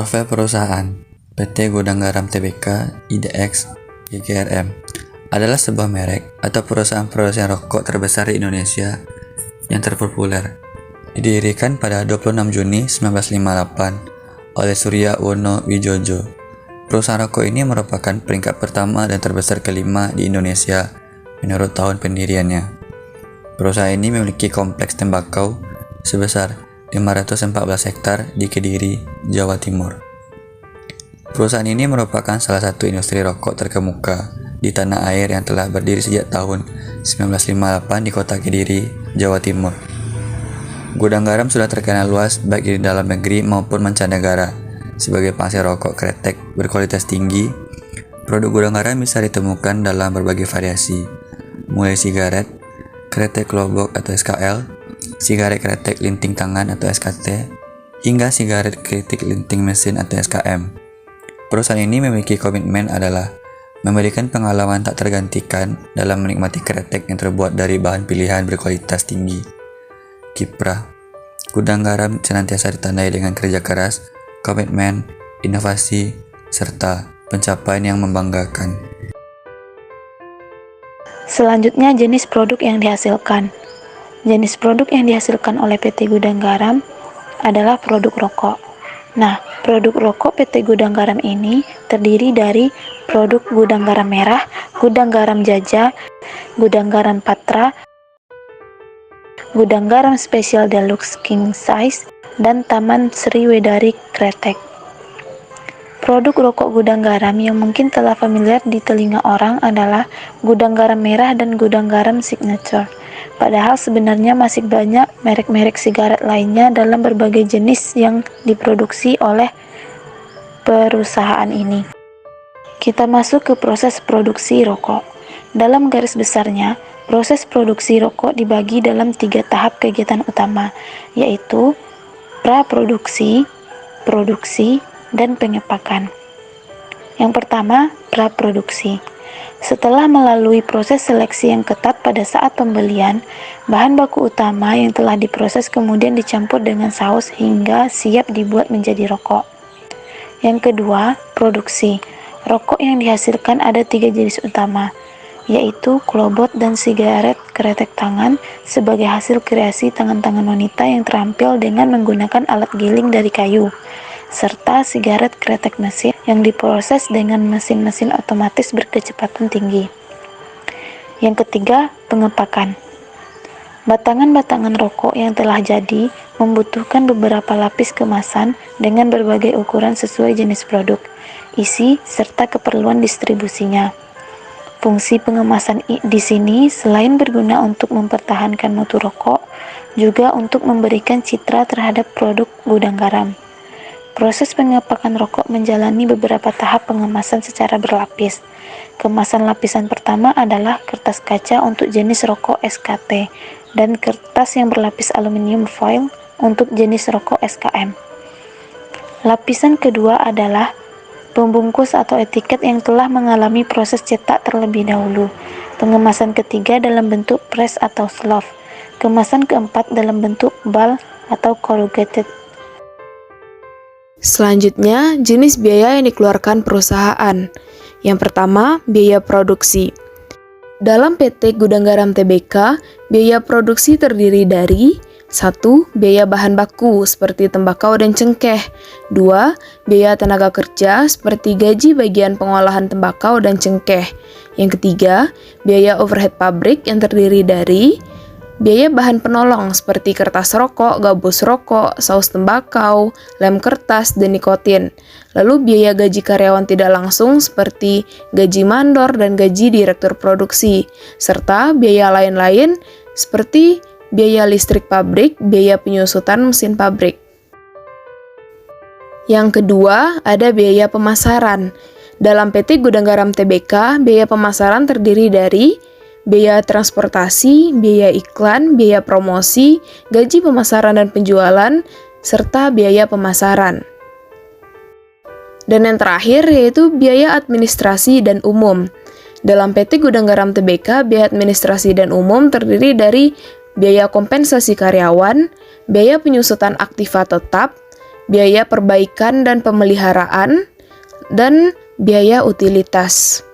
Profil perusahaan PT Gudang Garam Tbk IDX GGRM adalah sebuah merek atau perusahaan produsen rokok terbesar di Indonesia yang terpopuler. Didirikan pada 26 Juni 1958 oleh Surya Wono Wijojo. Perusahaan rokok ini merupakan peringkat pertama dan terbesar kelima di Indonesia menurut tahun pendiriannya. Perusahaan ini memiliki kompleks tembakau sebesar 514 hektar di Kediri, Jawa Timur. Perusahaan ini merupakan salah satu industri rokok terkemuka di tanah air yang telah berdiri sejak tahun 1958 di kota Kediri, Jawa Timur. Gudang Garam sudah terkenal luas baik di dalam negeri maupun mancanegara sebagai penghasil rokok kretek berkualitas tinggi. Produk Gudang Garam bisa ditemukan dalam berbagai variasi, mulai sigaret, kretek lobok atau SKL, sigaret kretek linting tangan atau SKT, hingga sigaret kretek linting mesin atau SKM. Perusahaan ini memiliki komitmen adalah memberikan pengalaman tak tergantikan dalam menikmati kretek yang terbuat dari bahan pilihan berkualitas tinggi. Kiprah Gudang Garam senantiasa ditandai dengan kerja keras, komitmen, inovasi, serta pencapaian yang membanggakan. Selanjutnya, jenis produk yang dihasilkan. Jenis produk yang dihasilkan oleh PT Gudang Garam adalah produk rokok. Nah, produk rokok PT Gudang Garam ini terdiri dari produk Gudang Garam Merah, Gudang Garam Jaja, Gudang Garam Patra, Gudang Garam Spesial Deluxe King Size, dan Taman Sriwedari Kretek. Produk rokok Gudang Garam yang mungkin telah familiar di telinga orang adalah Gudang Garam Merah dan Gudang Garam Signature. Padahal sebenarnya masih banyak merek-merek sigaret lainnya dalam berbagai jenis yang diproduksi oleh perusahaan ini. Kita masuk ke proses produksi rokok. Dalam garis besarnya, proses produksi rokok dibagi dalam 3 tahap kegiatan utama, yaitu praproduksi, produksi, dan pengepakan. Yang pertama, praproduksi. Setelah melalui proses seleksi yang ketat pada saat pembelian, bahan baku utama yang telah diproses kemudian dicampur dengan saus hingga siap dibuat menjadi rokok. Yang kedua, produksi. Rokok yang dihasilkan ada 3 jenis utama, yaitu klobot dan sigaret kretek tangan sebagai hasil kreasi tangan-tangan wanita yang terampil dengan menggunakan alat giling dari kayu, serta sigaret kretek mesin yang diproses dengan mesin-mesin otomatis berkecepatan tinggi. Yang ketiga, pengepakan. Batangan-batangan rokok yang telah jadi membutuhkan beberapa lapis kemasan dengan berbagai ukuran sesuai jenis produk, isi, serta keperluan distribusinya. Fungsi pengemasan di sini selain berguna untuk mempertahankan mutu rokok, juga untuk memberikan citra terhadap produk Gudang Garam. Proses pengepakan rokok menjalani beberapa tahap pengemasan secara berlapis. Kemasan lapisan pertama adalah kertas kaca untuk jenis rokok SKT dan kertas yang berlapis aluminium foil untuk jenis rokok SKM. Lapisan kedua adalah pembungkus atau etiket yang telah mengalami proses cetak terlebih dahulu. Pengemasan ketiga dalam bentuk press atau slough. Kemasan keempat dalam bentuk bal atau corrugated. Selanjutnya, jenis biaya yang dikeluarkan perusahaan. Yang pertama, biaya produksi. Dalam PT Gudang Garam Tbk, biaya produksi terdiri dari 1. Biaya bahan baku seperti tembakau dan cengkeh. 2. Biaya tenaga kerja seperti gaji bagian pengolahan tembakau dan cengkeh. Yang ketiga, biaya overhead pabrik yang terdiri dari biaya bahan penolong seperti kertas rokok, gabus rokok, saus tembakau, lem kertas, dan nikotin. Lalu biaya gaji karyawan tidak langsung seperti gaji mandor dan gaji direktur produksi, serta biaya lain-lain seperti biaya listrik pabrik, biaya penyusutan mesin pabrik. Yang kedua, ada biaya pemasaran. Dalam PT Gudang Garam Tbk, biaya pemasaran terdiri dari biaya transportasi, biaya iklan, biaya promosi, gaji pemasaran dan penjualan, serta biaya pemasaran. Dan yang terakhir yaitu biaya administrasi dan umum. Dalam PT Gudang Garam Tbk, biaya administrasi dan umum terdiri dari biaya kompensasi karyawan, biaya penyusutan aktiva tetap, biaya perbaikan dan pemeliharaan, dan biaya utilitas.